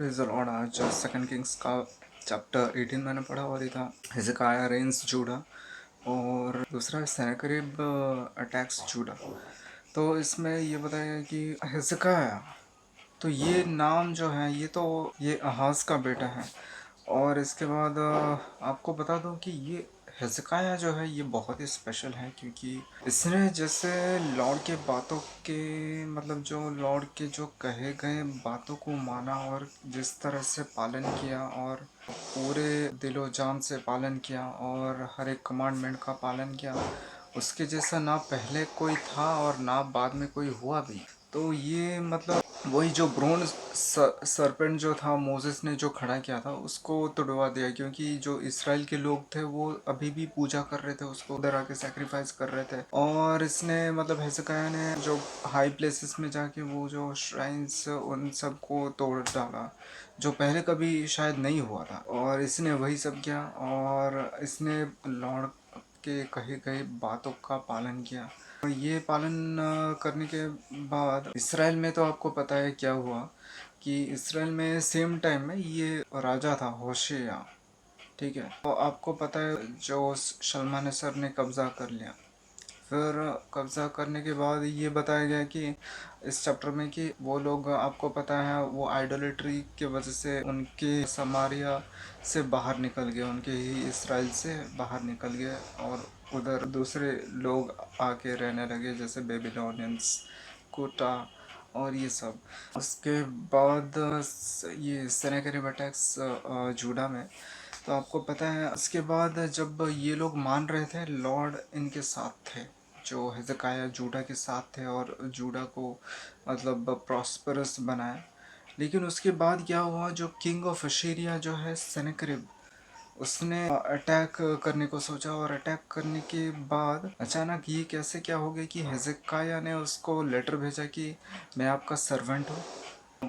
Praise the Lord. आज second Kings का chapter 18 मैंने पढ़ा और ये था हिजकिय्याह रेन्स जूडा और दूसरा सेनाकेरिब अटैक्स जूडा। तो इसमें ये बताया गया कि हिजकिय्याह, तो ये नाम जो है ये आहाज का बेटा है। और इसके बाद आपको बता दूं कि ये हिजकिय्याह जो है ये बहुत ही स्पेशल है, क्योंकि इसने जैसे लॉर्ड के बातों के मतलब जो लॉर्ड के जो कहे गए बातों को माना और जिस तरह से पालन किया और पूरे दिलो जान से पालन किया और हर एक कमांडमेंट का पालन किया, उसके जैसा ना पहले कोई था और ना बाद में कोई हुआ भी। तो ये मतलब वही जो ब्रोंज सरपेंट जो था मोसेस ने जो खड़ा किया था उसको तुड़वा दिया, क्योंकि जो इसराइल के लोग थे वो अभी भी पूजा कर रहे थे, उसको उधर आके सैक्रिफाइस कर रहे थे। और इसने मतलब हिजकिय्याह ने जो हाई प्लेसेस में जाके वो जो श्राइन्स उन सब को तोड़ डाला, जो पहले कभी शायद नहीं हुआ था। और इसने वही सब किया और इसने लॉर्ड के कहे गए बातों का पालन किया। ये पालन करने के बाद इसराइल में तो आपको पता है क्या हुआ कि इसराइल में सेम टाइम में ये राजा था होशेया, ठीक है। तो आपको पता है जो शल्मानेसर ने कब्जा कर लिया। फिर कब्जा करने के बाद ये बताया गया कि इस चैप्टर में कि वो लोग आपको पता है वो आइडोलेट्री के वजह से उनके समारिया से बाहर निकल गए, उनके ही इसराइल से बाहर निकल गए और उधर दूसरे लोग आके रहने लगे, जैसे बेबीलोनियंस, कोटा और ये सब। उसके बाद ये सेनेकेरिब अटैक्स जूडा में, तो आपको पता है उसके बाद जब ये लोग मान रहे थे लॉर्ड इनके साथ थे, जो हिजकिय्याह जूडा के साथ थे और जूडा को मतलब प्रॉस्परस बनाया। लेकिन उसके बाद क्या हुआ, जो किंग ऑफ अशीरिया जो है सेनेकेरिब, उसने अटैक करने को सोचा और अटैक करने के बाद अचानक ये कैसे क्या हो गया कि हिजकिय्याह ने उसको लेटर भेजा कि मैं आपका सर्वेंट हूँ,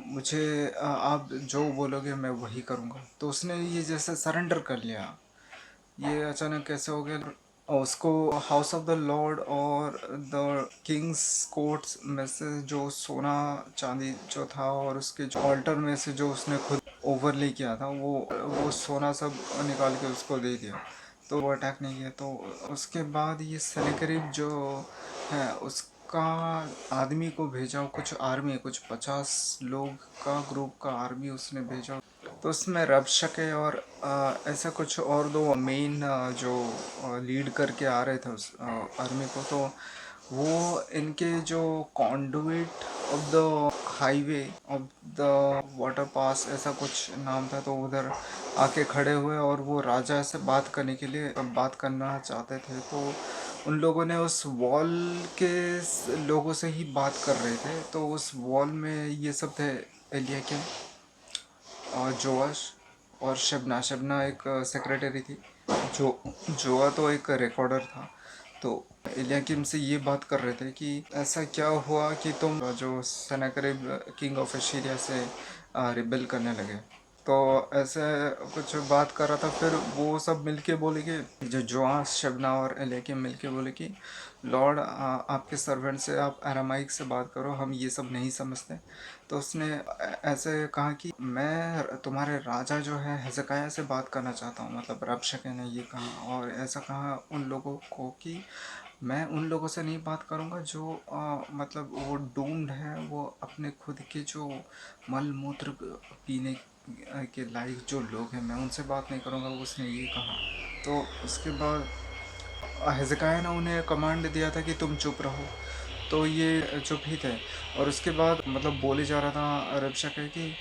मुझे आप जो बोलोगे मैं वही करूँगा। तो उसने ये जैसे सरेंडर कर लिया। ये अचानक कैसे हो गया, और उसको हाउस ऑफ द लॉर्ड और द किंग्स कोर्ट्स में से जो सोना चांदी जो था और उसके जो ऑल्टर में से जो उसने खुद ओवरले किया था वो सोना सब निकाल के उसको दे दिया। तो वो अटैक नहीं किया। तो उसके बाद ये सेनेकेरिब जो है उसका आदमी को भेजा, कुछ आर्मी, कुछ 50 लोग का ग्रुप का आर्मी उसने भेजा। तो उसमें रबशके और ऐसा कुछ और दो मेन जो लीड करके आ रहे थे उस आर्मी को। तो वो इनके जो conduit of the highway of the water पास ऐसा कुछ नाम था, तो उधर आके खड़े हुए और वो राजा से बात करने के लिए बात करना चाहते थे। तो उन लोगों ने उस वॉल के लोगों से ही बात कर रहे थे। तो उस वॉल में ये सब थे, एलियाकिम और जोआश और शबना। शबना एक सेक्रेटरी थी, जोआ तो एक रिकॉर्डर था। तो इलियाकिम से ये बात कर रहे थे कि ऐसा क्या हुआ कि तुम जो सेनाकेरिब किंग ऑफ एशीरिया से रिबेल करने लगे। तो ऐसे कुछ बात कर रहा था। फिर वो सब मिलके बोले कि जो जोआस, शबना और इलियाकिम मिलके बोले कि लॉर्ड आपके सर्वेंट से आप अरामाइक से बात करो, हम ये सब नहीं समझते। तो उसने ऐसे कहा कि मैं तुम्हारे राजा जो है हिजकिय्याह से बात करना चाहता हूँ, मतलब रबशके ने ये कहा। और ऐसा कहा उन लोगों को कि मैं उन लोगों से नहीं बात करूँगा जो मतलब वो डूम्ड है, वो अपने खुद के जो मल मूत्र पीने के लायक जो लोग हैं, मैं उनसे बात नहीं करूँगा, उसने ये कहा। तो उसके बाद हिजकिय्याह ने उन्हें कमांड दिया था कि तुम चुप रहो। तो ये चुप ही थे। और उसके बाद मतलब बोले जा रहा था रबशके कि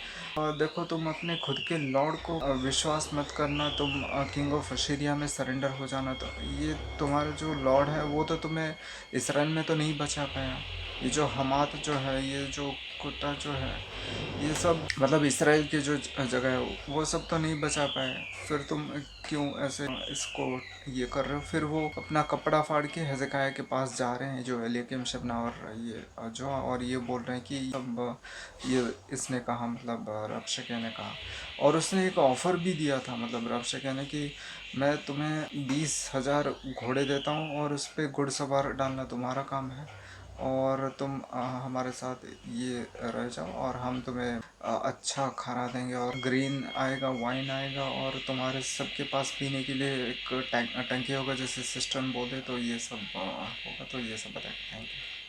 देखो तुम अपने खुद के लॉर्ड को विश्वास मत करना, तुम किंग ऑफ अशीरिया में सरेंडर हो जाना। तो ये तुम्हारा जो लॉर्ड है वो तो तुम्हें इसराइल में तो नहीं बचा पाया। ये जो हमात जो है, ये जो कुत्ता जो है, ये सब मतलब इसराइल की जो जगह है वो सब तो नहीं बचा पाए। फिर तुम क्यों ऐसे इसको ये कर रहे हो। फिर वो अपना कपड़ा फाड़ के हिजकिय्याह के पास जा रहे हैं, जो एलियाकिम, शबना और ये जो, और ये बोल रहे हैं कि अब ये इसने कहा, मतलब रबशके ने कहा। और उसने एक ऑफ़र भी दिया था, मतलब रबशके ने, कि मैं तुम्हें 20,000 घोड़े देता हूँ और उस पर घुड़सवार डालना तुम्हारा काम है और तुम हमारे साथ ये रह जाओ और हम तुम्हें अच्छा खाना देंगे, और ग्रीन आएगा, वाइन आएगा, और तुम्हारे सबके पास पीने के लिए एक टंकी होगा जैसे सिस्टम बोले, तो ये सब होगा, तो ये सब बताएं। Thank you.